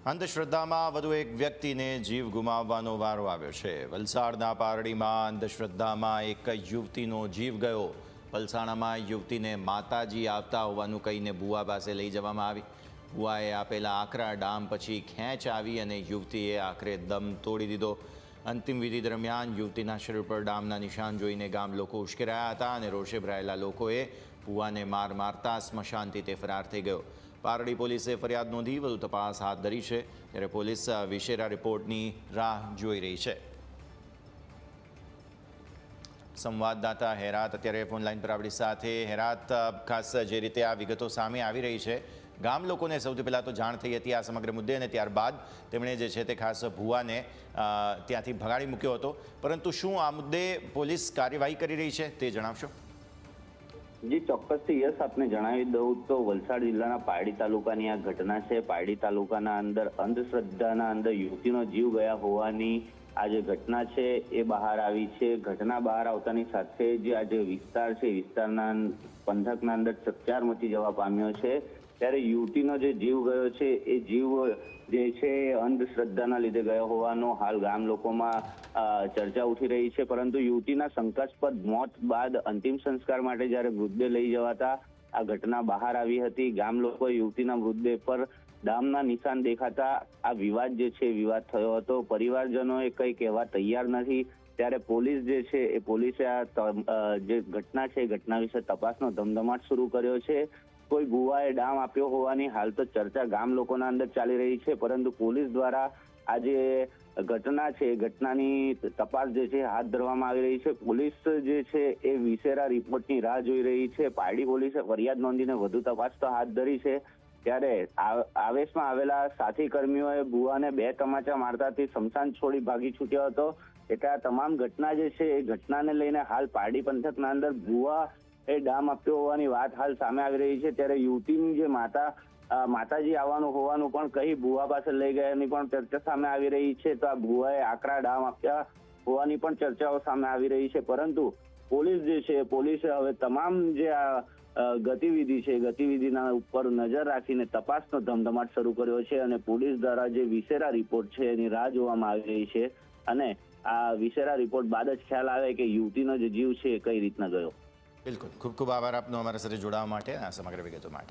અંધશ્રદ્ધામાં વધુ એક વ્યક્તિને જીવ ગુમાવવાનો વારો આવ્યો છે। વલસાડના પારડીમાં અંધશ્રદ્ધામાં એક યુવતીનો જીવ ગયો। પલસાણામાં યુવતીને માતાજી આવતા હોવાનું કહીને ભુવા પાસે લઈ જવામાં આવી। ભુવાએ આપેલા આકરા ડામ પછી ખેંચ આવી અને યુવતીએ આખરે દમ તોડી દીધો। અંતિમ વિધિ દરમિયાન યુવતીના શરીર પર ડામના નિશાન જોઈને ગામ લોકો ઉશ્કેરાયા હતા અને રોષે ભરાયેલા લોકોએ ભુવાને માર મારતા સ્મશાનથી તે ફરાર થઈ ગયો। પારડી પોલીસે ફરિયાદ નોંધી વધુ તપાસ હાથ ધરી છે, ત્યારે પોલીસ વિશેરા રિપોર્ટની રાહ જોઈ રહી છે। સંવાદદાતા હેરાત અત્યારે ફોનલાઈન પર આપણી સાથે। હેરાત, ખાસ જે રીતે આ વિગતો સામે આવી રહી છે, ગામ લોકોને સૌથી પહેલાં તો જાણ થઈ હતી આ સમગ્ર મુદ્દે અને ત્યારબાદ તેમણે જે છે તે ખાસ ભુવાને ત્યાંથી ભગાડી મૂક્યો હતો, પરંતુ શું આ મુદ્દે પોલીસ કાર્યવાહી કરી રહી છે તે જણાવશો? જી ચોક્કસથી યસ, આપને જણાવી દઉં તો વલસાડ જિલ્લાના પારડી તાલુકાની આ ઘટના છે। પારડી તાલુકાના અંદર અંધશ્રદ્ધાના અંદર યુવતીનો જીવ ગયા હોવાની આ જે ઘટના છે એ બહાર આવી છે। ઘટના બહાર આવતાની સાથે જે આ જે વિસ્તાર છે, વિસ્તારના પંથકના અંદર ચકચાર મચી જવા પામ્યો છે। ત્યારે યુવતીનો જે જીવ ગયો છે એ જીવ જે છે અંધશ્રદ્ધાના લીધે ગયો હોવાનો હાલ ગામ લોકોમાં ચર્ચા ઉઠી રહી છે, પરંતુ યુવતીના શંકાસ્પદ મોત બાદ અંતિમ સંસ્કાર માટે જ્યારે મૃતદેહ લઈ જવાતા આ ઘટના બહાર આવી હતી। ગામ લોકોએ યુવતીના મૃતદેહ પર ડામના નિશાન દેખાતા આ વિવાદ જે છે વિવાદ થયો હતો। પરિવારજનોએ કંઈ કહેવા તૈયાર નથી, ત્યારે પોલીસ જે છે એ પોલીસે આ જે ઘટના છે ઘટના વિશે તપાસનો ધમધમાટ શરૂ કર્યો છે। કોઈ ભુવાએ ડામ આપ્યો હોવાની હાલ તો ચર્ચા ગામ લોકોના અંદર ચાલી રહી છે, પરંતુ પોલીસ દ્વારા આ જે ઘટના છે ઘટનાની તપાસ જે છે હાથ ધરવામાં આવી રહી છે। પોલીસ જે છે એ વિશેરા રિપોર્ટની રાહ જોઈ રહી છે। પારડી પોલીસે ફરિયાદ નોંધીને વધુ તપાસ તો હાથ ધરી છે, ત્યારે આવેશમાં આવેલા સાથી કર્મીઓએ ભુવાને 2 તમાચા મારતાથી સ્મશાન છોડી ભાગી છૂટ્યો હતો। એટલે આ તમામ ઘટના જે છે એ ઘટનાને લઈને હાલ પારડી પંથકના અંદર ભુવા એ ડામ આપ્યો હોવાની વાત હાલ સામે આવી રહી છે। ત્યારે યુવતીની જે માતાજી આવવાનું હોવાનું પણ કહી ભુવા પાસે લઈ ગયાની પણ ચર્ચા સામે આવી રહી છે। તો આ ભુવાએ આકરા ડામ આપ્યા હોવાની પણ ચર્ચાઓ સામે આવી રહી છે, પરંતુ પોલીસ જે છે પોલીસે હવે તમામ જે આ ગતિવિધિ છે ગતિવિધિના ઉપર નજર રાખીને તપાસનો ધમધમાટ શરૂ કર્યો છે અને પોલીસ દ્વારા જે વિશેરા રિપોર્ટ છે એની રાહ જોવામાં આવી રહી છે અને આ વિશેરા રિપોર્ટ બાદ જ ખ્યાલ આવે કે યુવતીનો જે જીવ છે કઈ રીતના ગયો। બિલકુલ, ખૂબ ખૂબ આભાર આપનો અમારા સાથે જોડાવા માટે, આ સમગ્ર વિગતો માટે।